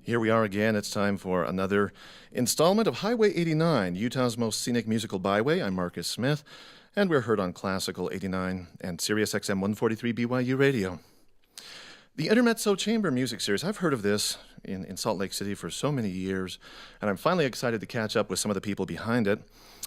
Here we are again. It's time for another installment of Highway 89, Utah's most scenic musical byway. I'm Marcus Smith, and we're heard on Classical 89 and Sirius XM 143 BYU Radio. The Intermezzo Chamber Music Series, I've heard of this in Salt Lake City for so many years, and I'm finally excited to catch up with some of the people behind it.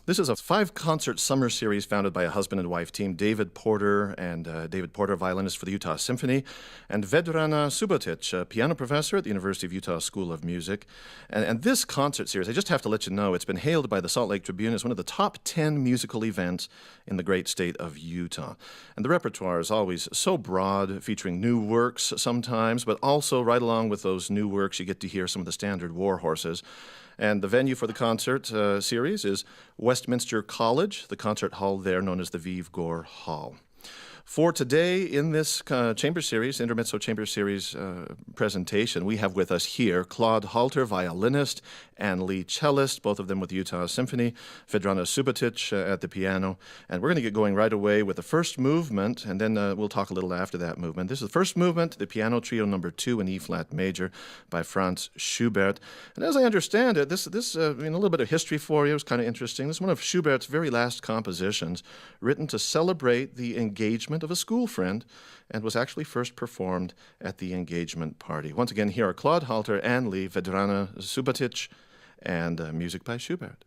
This is a 5-concert summer series founded by a husband and wife team, David Porter, violinist for the Utah Symphony, and Vedrana Subotic, a piano professor at the University of Utah School of Music. And this concert series, I just have to let you know, it's been hailed by the Salt Lake Tribune as one of the top 10 musical events in the great state of Utah. And the repertoire is always so broad, featuring new works sometimes, but also right along with those new works, you get to hear some of the standard war horses. And the venue for the concert series is Westminster College, the concert hall there known as the Vive Gore Hall. For today, in this chamber series, Intermezzo Chamber Series presentation, we have with us here Claude Halter, violinist, and Lee, cellist, both of them with the Utah Symphony, Vedrana Subotic at the piano. And we're going to get going right away with the first movement, and then we'll talk a little after that movement. This is the first movement, the Piano Trio No. 2 in E-flat major by Franz Schubert. And as I understand it, this a little bit of history for you. It's kind of interesting. This is one of Schubert's very last compositions, written to celebrate the engagement of a school friend, and was actually first performed at the engagement party. Once again, here are Claude Halter and Lee, Vedrana Subotic, and music by Schubert.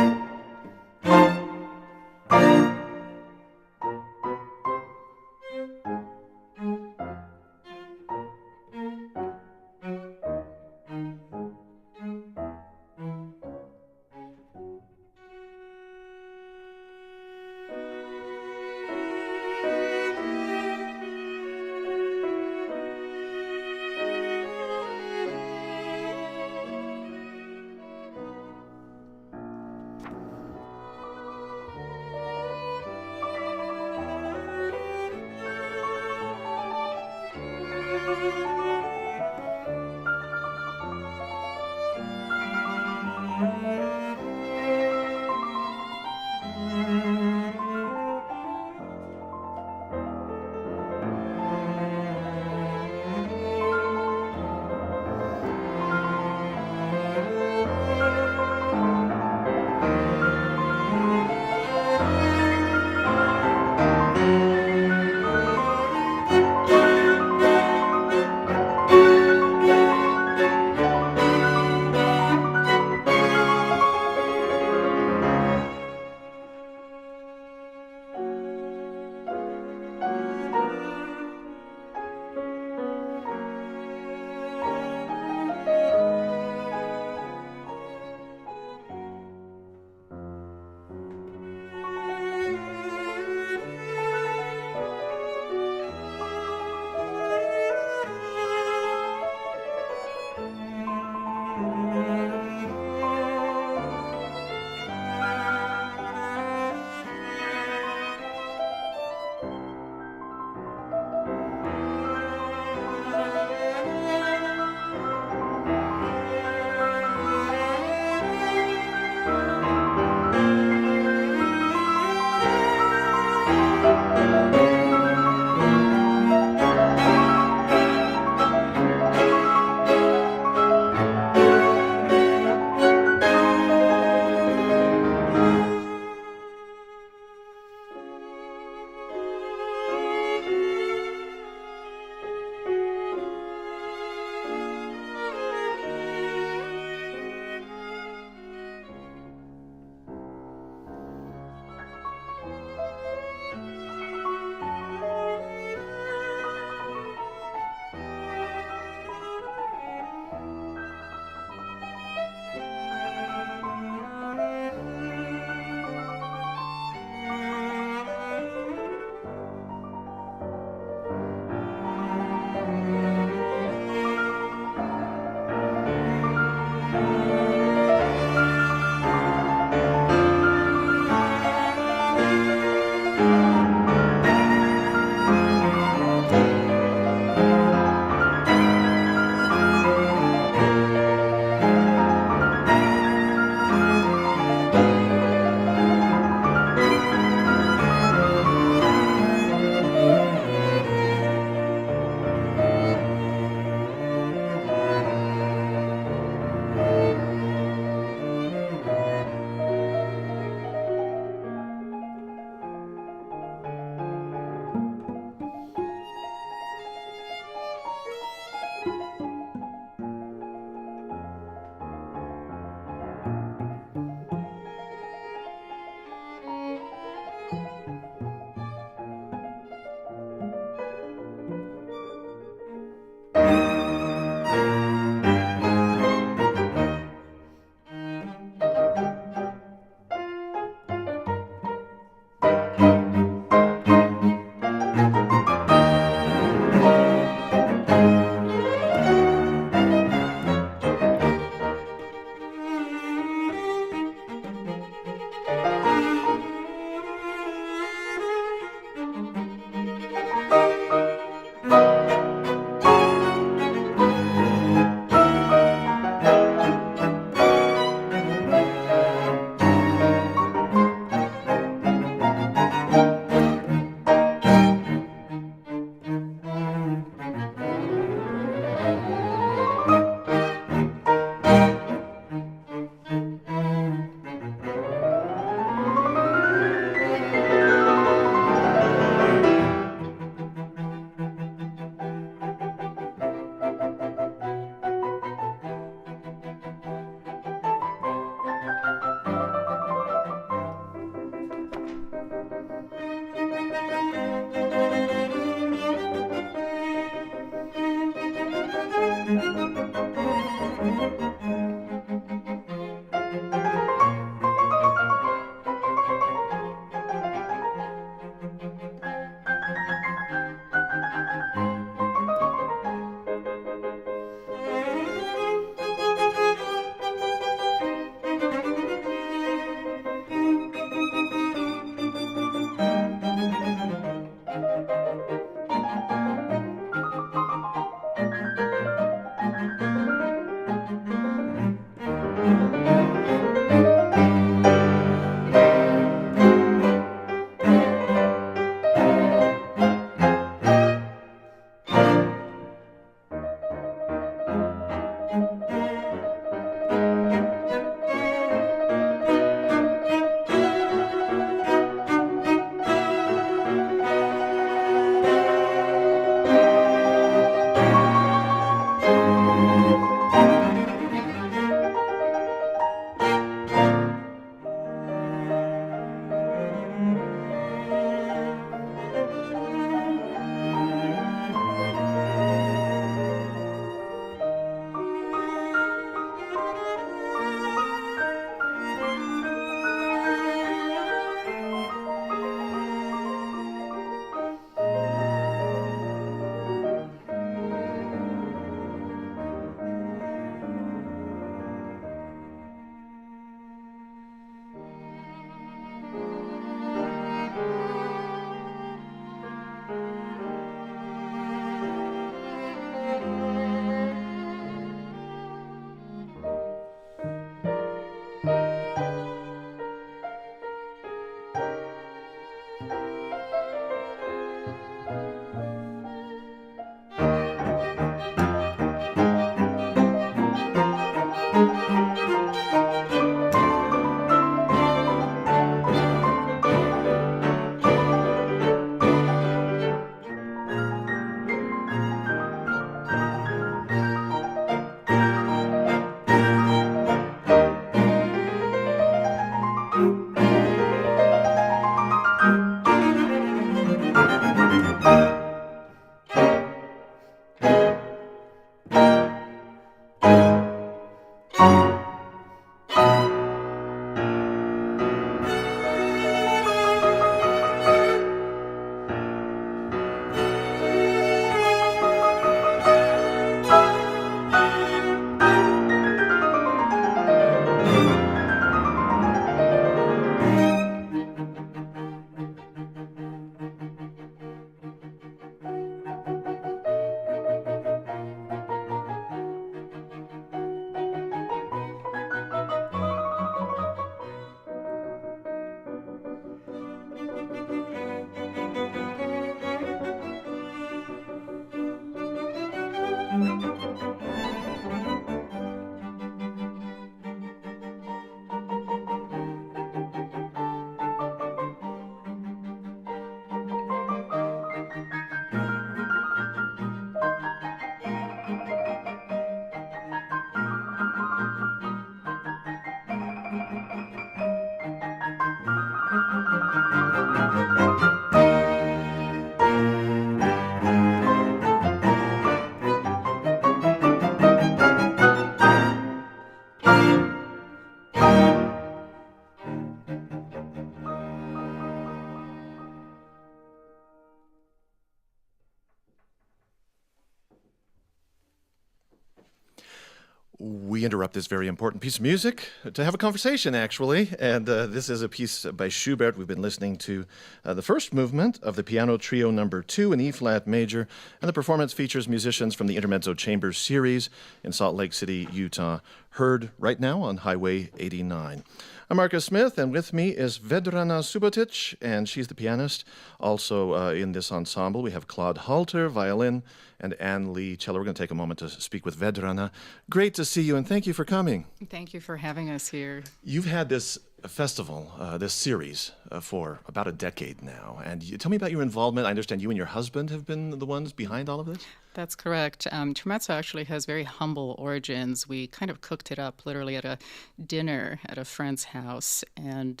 We interrupt this very important piece of music to have a conversation, actually. And this is a piece by Schubert. We've been listening to the first movement of the Piano Trio No. 2 in E-flat major, and the performance features musicians from the Intermezzo Chamber Series in Salt Lake City, Utah, heard right now on Highway 89. I'm Marcus Smith, and with me is Vedrana Subotic, and she's the pianist. Also in this ensemble, we have Claude Halter, violin, and Ann Lee, cello. We're going to take a moment to speak with Vedrana. Great to see you, and thank you for coming. Thank you for having us here. You've had this festival, this series, for about a decade now. And tell me about your involvement. I understand you and your husband have been the ones behind all of this? That's correct. Intermezzo actually has very humble origins. We kind of cooked it up literally at a dinner at a friend's house. And,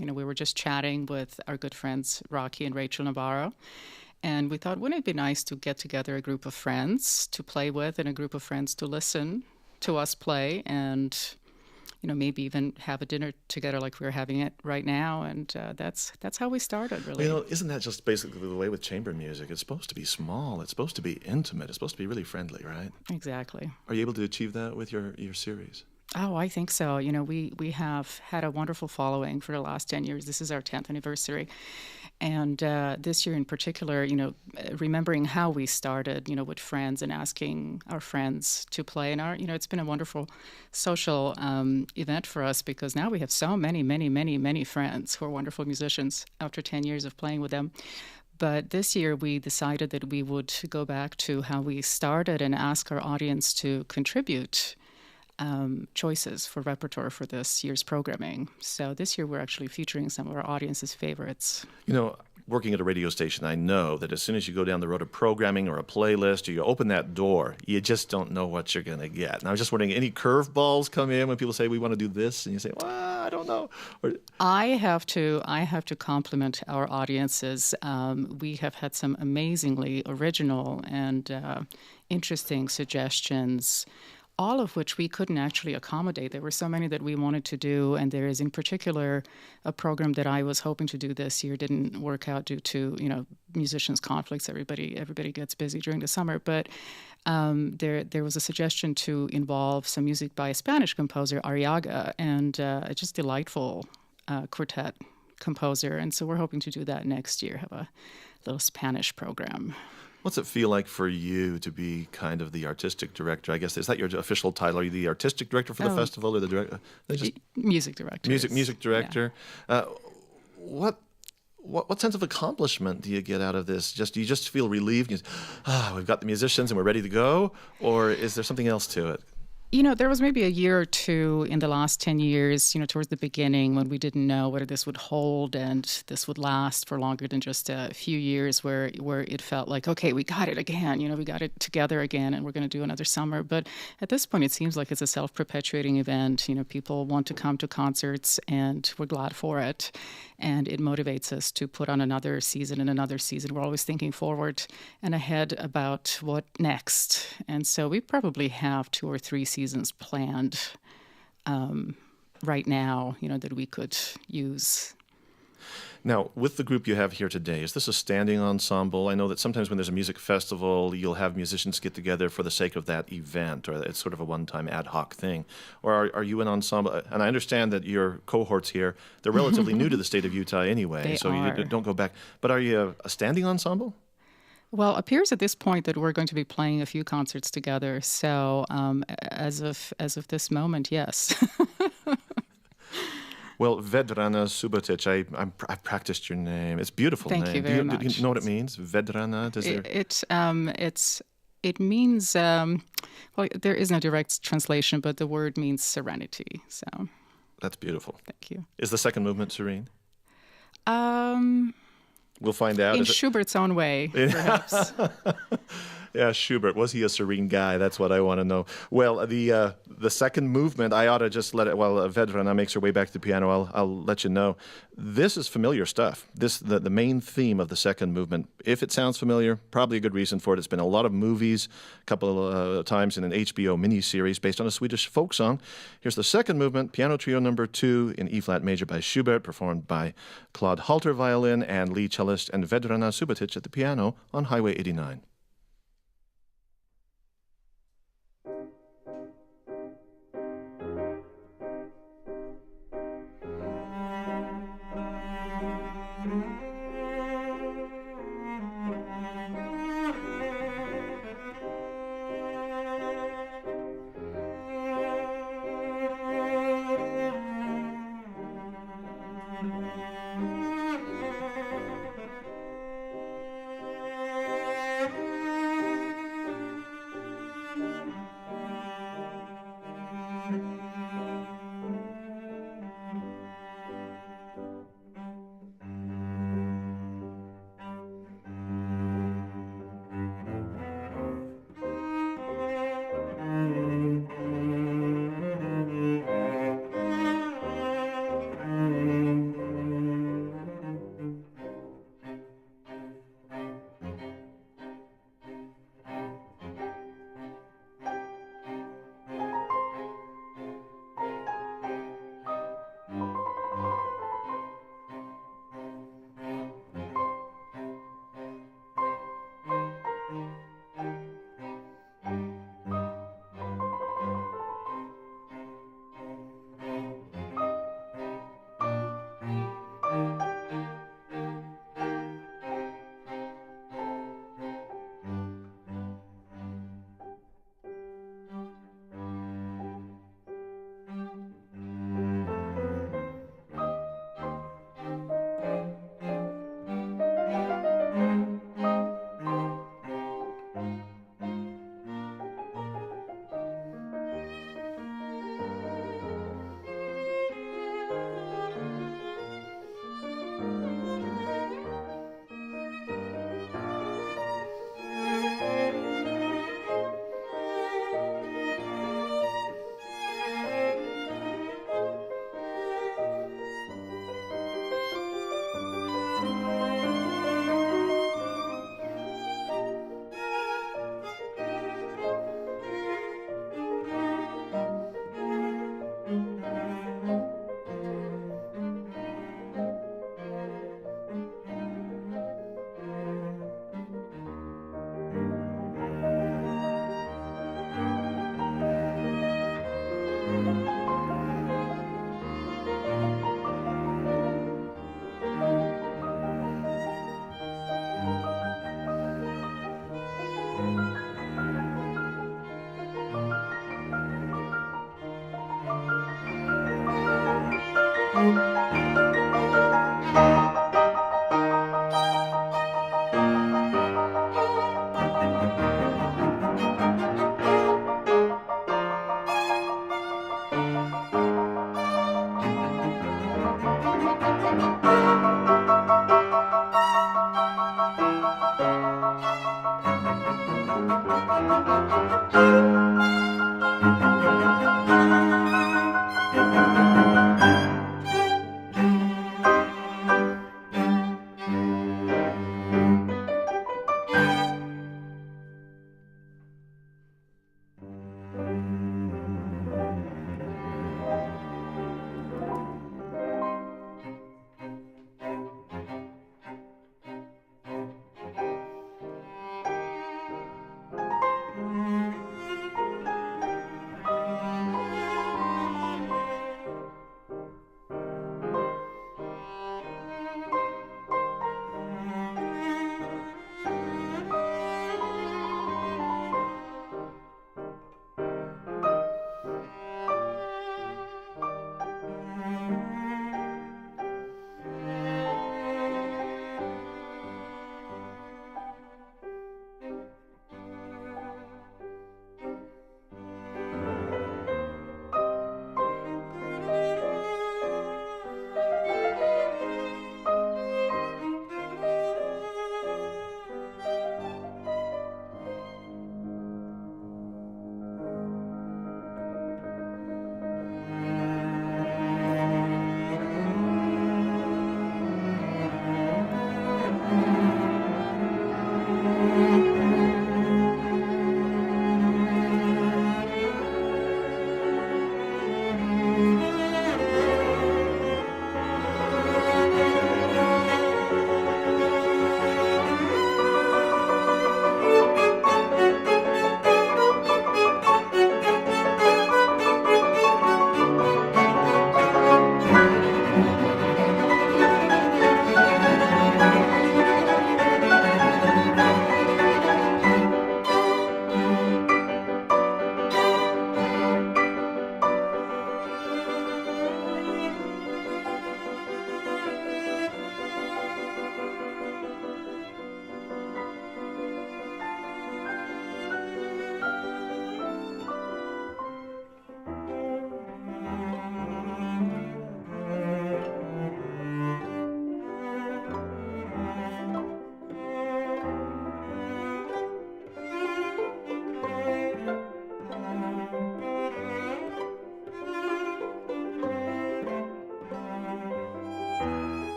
we were just chatting with our good friends, Rocky and Rachel Navarro. And we thought, wouldn't it be nice to get together a group of friends to play with and a group of friends to listen to us play and, maybe even have a dinner together like we're having it right now. And that's how we started, really. Isn't that just basically the way with chamber music? It's supposed to be small. It's supposed to be intimate. It's supposed to be really friendly, right? Exactly. Are you able to achieve that with your series? Oh, I think so. We have had a wonderful following for the last 10 years. This is our 10th anniversary. And this year in particular, remembering how we started, with friends and asking our friends to play. And it's been a wonderful social event for us because now we have so many, many, many, many friends who are wonderful musicians after 10 years of playing with them. But this year we decided that we would go back to how we started and ask our audience to contribute choices for repertoire for this year's programming. So this year we're actually featuring some of our audience's favorites. Working at a radio station, I know that as soon as you go down the road of programming or a playlist or you open that door, you just don't know what you're going to get. And I was just wondering, any curveballs come in when people say, we want to do this? And you say, well, I don't know. I have to compliment our audiences. We have had some amazingly original and interesting suggestions, all of which we couldn't actually accommodate. There were so many that we wanted to do, and there is in particular a program that I was hoping to do this year didn't work out due to musicians' conflicts. Everybody gets busy during the summer, but there was a suggestion to involve some music by a Spanish composer, Arriaga, and a just delightful quartet composer. And so we're hoping to do that next year. Have a little Spanish program. What's it feel like for you to be kind of the artistic director? I guess, is that your official title? Are you the artistic director for the festival or the director? Music director. Music director. Yeah. What sense of accomplishment do you get out of this? Do you just feel relieved? We've got the musicians and we're ready to go? Or is there something else to it? There was maybe a year or two in the last 10 years, towards the beginning when we didn't know whether this would hold and this would last for longer than just a few years where it felt like, okay, we got it again, we got it together again and we're going to do another summer. But at this point, it seems like it's a self-perpetuating event. People want to come to concerts and we're glad for it. And it motivates us to put on another season and another season. We're always thinking forward and ahead about what next. And so we probably have 2 or 3 seasons planned right now, that we could use. Now, with the group you have here today, is this a standing ensemble? I know that sometimes when there's a music festival, you'll have musicians get together for the sake of that event, or it's sort of a one-time ad hoc thing. Or are you an ensemble? And I understand that your cohorts here, they're relatively new to the state of Utah anyway, They so are. you don't go back. But are you a standing ensemble? Well, it appears at this point that we're going to be playing a few concerts together. So as of this moment, yes. Well, Vedrana Subotic, I practiced your name. It's a beautiful name. Thank you very much. Do you know what it means? Vedrana? It means well, there is no direct translation, but the word means serenity. So That's beautiful. thank you. Is the second movement serene? Um, We'll find out. in Is it- Schubert's own way, perhaps. Yeah, Schubert, was he a serene guy? That's what I want to know. Well, the second movement, I ought to just let it, while Vedrana makes her way back to the piano, I'll let you know. This is familiar stuff. The main theme of the second movement, if it sounds familiar, probably a good reason for it. It's been a lot of movies, a couple of times in an HBO miniseries based on a Swedish folk song. Here's the second movement, Piano Trio number 2 in E-flat major by Schubert, performed by Claude Halter violin and lead cellist and Vedrana Subotic at the piano on Highway 89.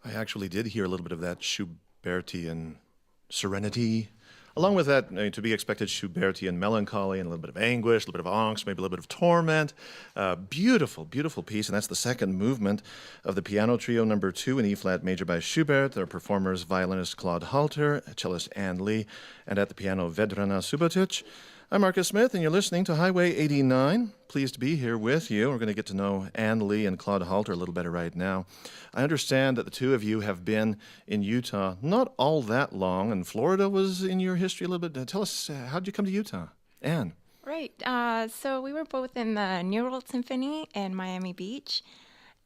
I actually did hear a little bit of that Schubertian serenity. Along with that, to be expected, Schubertian melancholy and a little bit of anguish, a little bit of angst, maybe a little bit of torment. Beautiful, beautiful piece, and that's the second movement of the Piano Trio No. 2 in E-flat major by Schubert. Their performers, violinist Claude Halter, cellist Ann Lee, and at the piano, Vedrana Subotic. I'm Marcus Smith, and you're listening to Highway 89. Pleased to be here with you. We're going to get to know Ann Lee and Claude Halter a little better right now. I understand that the two of you have been in Utah not all that long, and Florida was in your history a little bit. Tell us, how did you come to Utah? Ann. Right. So we were both in the New World Symphony in Miami Beach,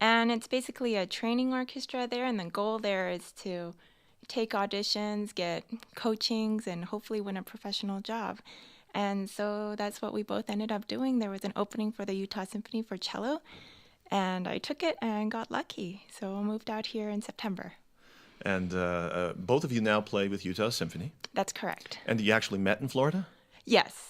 and it's basically a training orchestra there, and the goal there is to take auditions, get coachings, and hopefully win a professional job. And so that's what we both ended up doing. There was an opening for the Utah Symphony for cello, and I took it and got lucky. So I moved out here in September. And both of you now play with Utah Symphony. That's correct. And you actually met in Florida? Yes,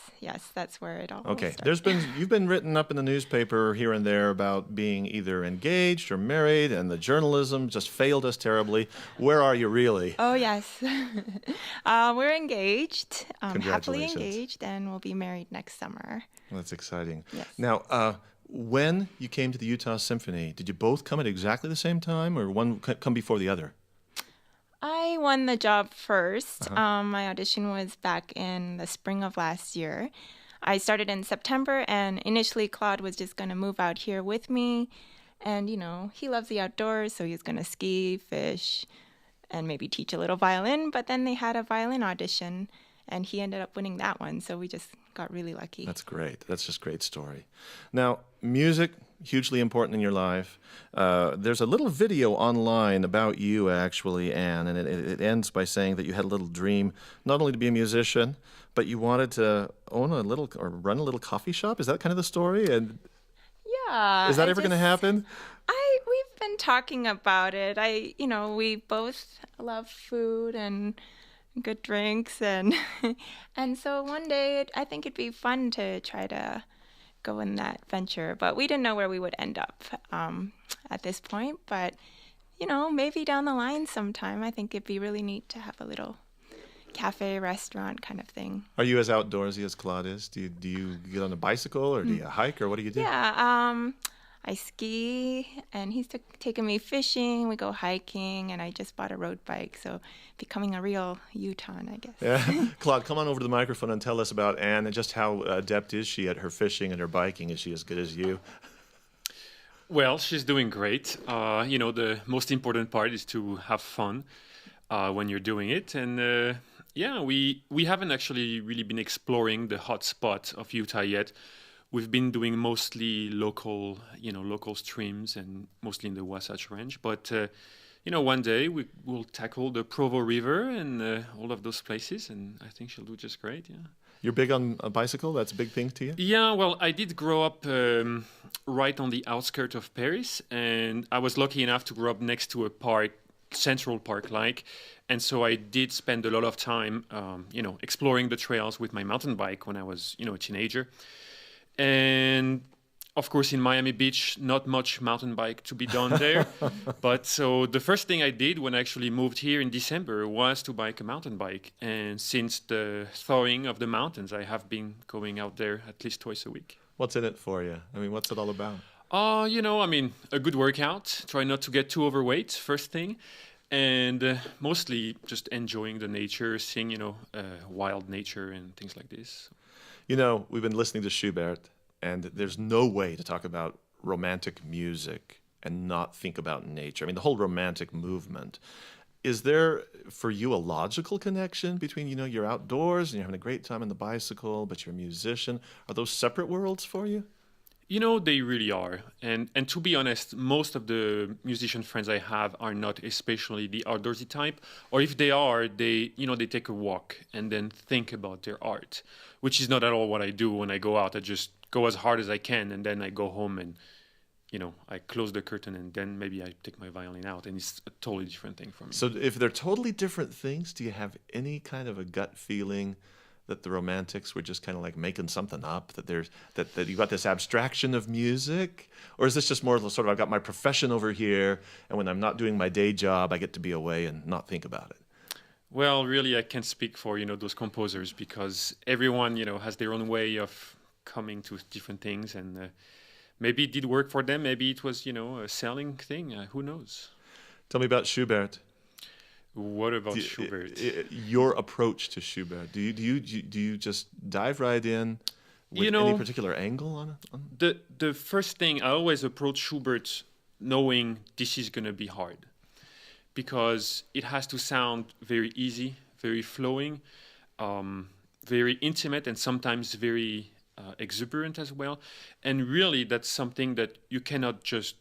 that's where it all Okay, started. you've been written up in the newspaper here and there about being either engaged or married, and the journalism just failed us terribly. Where are you really? Oh, yes. We're engaged, happily Congratulations. engaged, and we'll be married next summer. That's exciting. Yes. Now, when you came to the Utah Symphony, did you both come at exactly the same time, or one come before the other? I won the job first. My audition was back in the spring of last year. I started in September, and initially Claude was just going to move out here with me. And, he loves the outdoors, so he's going to ski, fish, and maybe teach a little violin. But then they had a violin audition, and he ended up winning that one. So we just got really lucky. That's great. That's just a great story. Now, music, hugely important in your life. There's a little video online about you, actually, Ann, and it ends by saying that you had a little dream, not only to be a musician, but you wanted to own or run a little coffee shop. Is that kind of the story? And Yeah. is that ever going to happen? We've been talking about it. We both love food and good drinks, and and so one day I think it'd be fun to try to go in that venture, but we didn't know where we would end up at this point. But maybe down the line sometime, I think it'd be really neat to have a little cafe, restaurant kind of thing. Are you as outdoorsy as Claude is? Do you get on a bicycle, or do you hike, or what do you do? Yeah, I ski, and he's taking me fishing. We go hiking, and I just bought a road bike, so becoming a real Utahn, I guess. Yeah. Claude, come on over to the microphone and tell us about Ann, and just how adept is she at her fishing and her biking? Is she as good as you? Well, she's doing great. The most important part is to have fun when you're doing it. And we haven't actually really been exploring the hot spot of Utah yet. We've been doing mostly local streams, and mostly in the Wasatch Range. But one day we'll tackle the Provo River and all of those places, and I think she'll do just great. Yeah. You're big on a bicycle? That's a big thing to you? Yeah, well, I did grow up right on the outskirts of Paris, and I was lucky enough to grow up next to a park, Central Park-like, and so I did spend a lot of time, exploring the trails with my mountain bike when I was, a teenager. And of course, in Miami Beach, not much mountain bike to be done there. But so the first thing I did when I actually moved here in December was to buy a mountain bike. And since the thawing of the mountains, I have been going out there at least twice a week. What's in it for you? I mean, what's it all about? A good workout. Try not to get too overweight, first thing. And mostly just enjoying the nature, seeing, wild nature and things like this. We've been listening to Schubert, and there's no way to talk about romantic music and not think about nature. I mean, the whole romantic movement. Is there, for you, a logical connection between, you're outdoors and you're having a great time on the bicycle, but you're a musician? Are those separate worlds for you? They really are. And to be honest, most of the musician friends I have are not especially the outdoorsy type. Or if they are, they take a walk and then think about their art, which is not at all what I do when I go out. I just go as hard as I can, and then I go home and, I close the curtain, and then maybe I take my violin out, and it's a totally different thing for me. So if they're totally different things, do you have any kind of a gut feeling that the Romantics were just kind of like making something up, that there's that you got this abstraction of music? Or is this just more sort of, I've got my profession over here, and when I'm not doing my day job, I get to be away and not think about it? Well, really, I can't speak for, those composers, because everyone, has their own way of coming to different things, and maybe it did work for them. Maybe it was, a selling thing. Who knows? Tell me about Schubert. What about Schubert? Your approach to Schubert. Do you just dive right in with any particular angle on it? The first thing, I always approach Schubert knowing this is going to be hard, because it has to sound very easy, very flowing, very intimate, and sometimes very exuberant as well. And really, that's something that you cannot just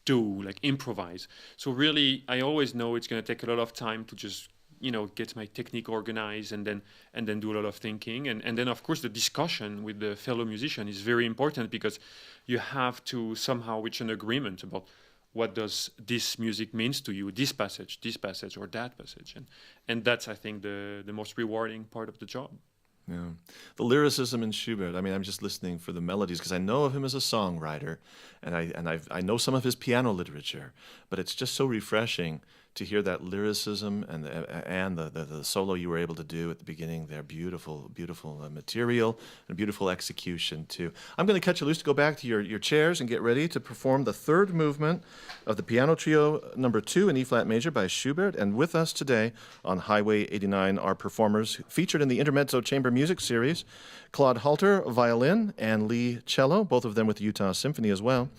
do, like improvise. So really, I always know it's going to take a lot of time to just, get my technique organized, and then do a lot of thinking. And then, of course, the discussion with the fellow musician is very important, because you have to somehow reach an agreement about what does this music means to you, this passage, or that passage. And that's, I think, the most rewarding part of the job. Yeah, the lyricism in Schubert. I mean, I'm just listening for the melodies because I know of him as a songwriter, and I know some of his piano literature. But it's just so refreshing to hear that lyricism and the solo you were able to do at the beginning there. Beautiful material and beautiful execution too. I'm going to cut you loose to go back to your chairs and get ready to perform the third movement of the Piano Trio number 2 in E-flat major by Schubert. And with us today on Highway 89 are performers featured in the Intermezzo Chamber Music Series, Claude Halter, violin, and Lee, cello, both of them with the Utah Symphony as well.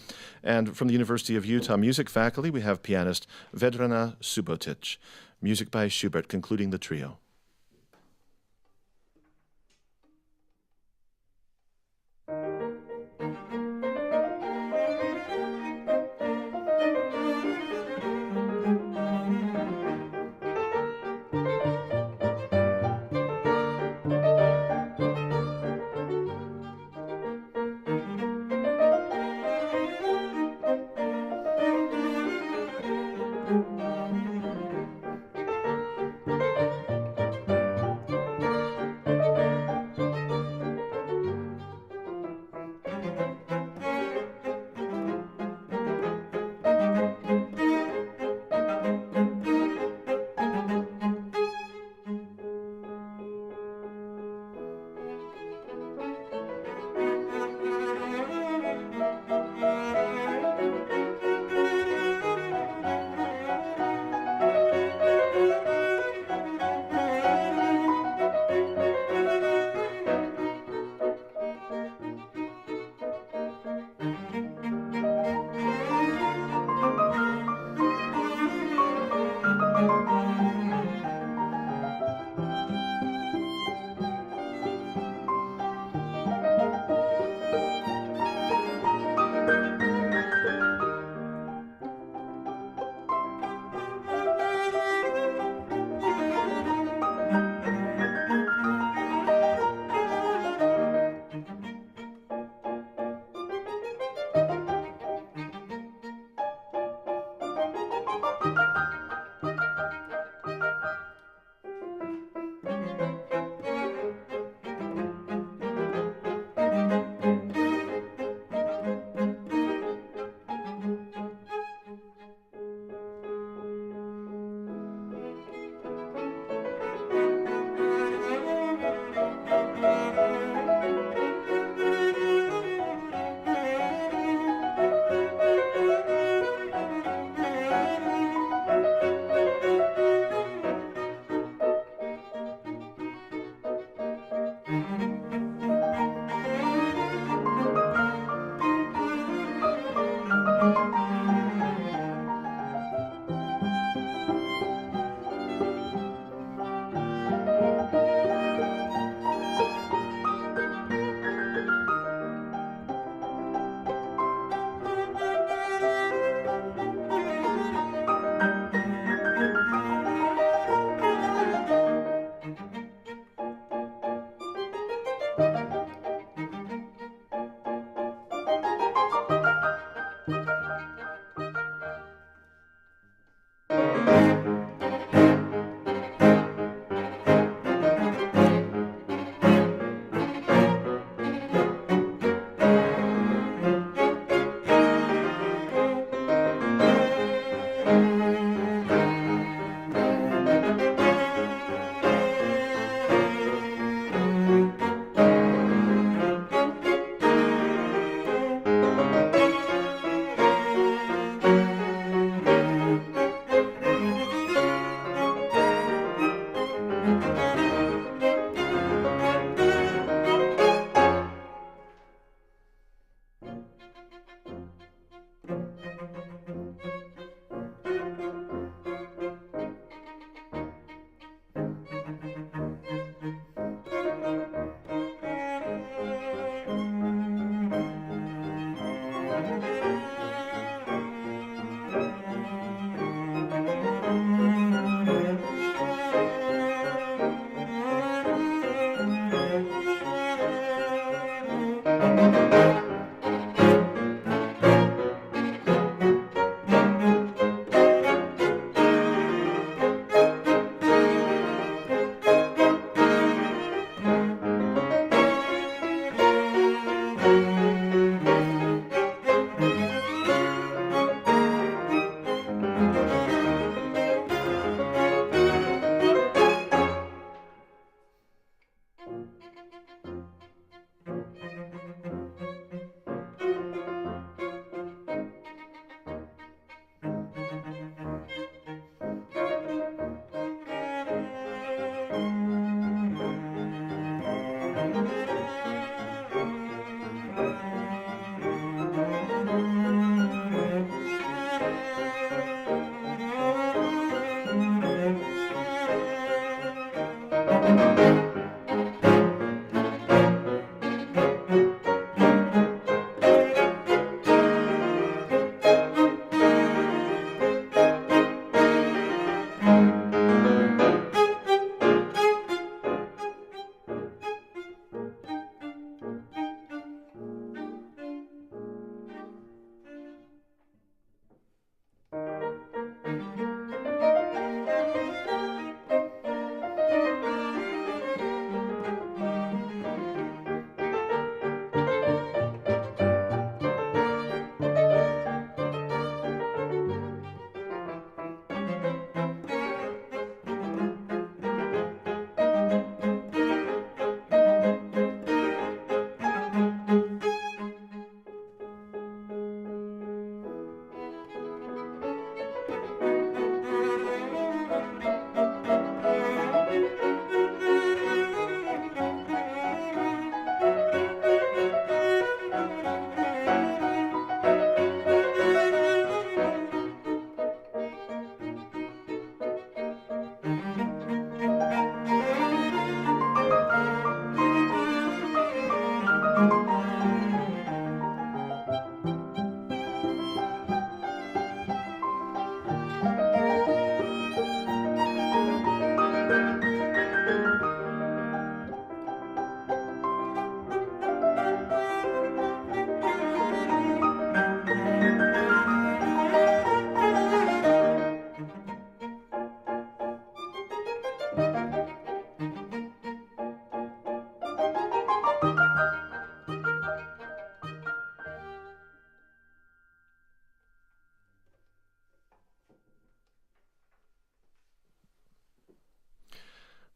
And from the University of Utah music faculty, we have pianist Vedrana Subotic. Music by Schubert concluding the trio.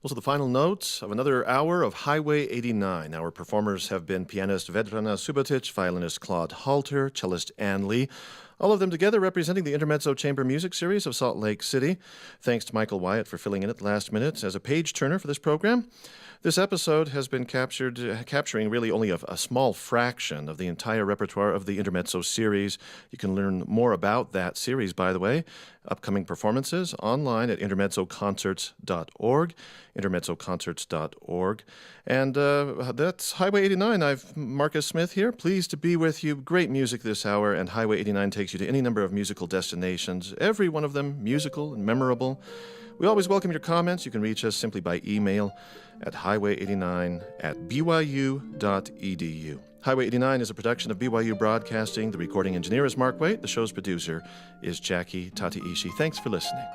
Also, the final notes of another hour of Highway 89. Our performers have been pianist Vedrana Subotic, violinist Claude Halter, cellist Ann Lee, all of them together representing the Intermezzo Chamber Music Series of Salt Lake City. Thanks to Michael Wyatt for filling in at the last minute as a page-turner for this program. This episode has been capturing really only a small fraction of the entire repertoire of the Intermezzo series. You can learn more about that series, by the way, upcoming performances online at intermezzoconcerts.org, intermezzoconcerts.org. And that's Highway 89. I'm Marcus Smith here, pleased to be with you. Great music this hour, and Highway 89 takes you to any number of musical destinations, every one of them musical and memorable. We always welcome your comments. You can reach us simply by email at highway89@byu.edu. Highway 89 is a production of BYU Broadcasting. The recording engineer is Mark Waite. The show's producer is Jackie Tateishi. Thanks for listening.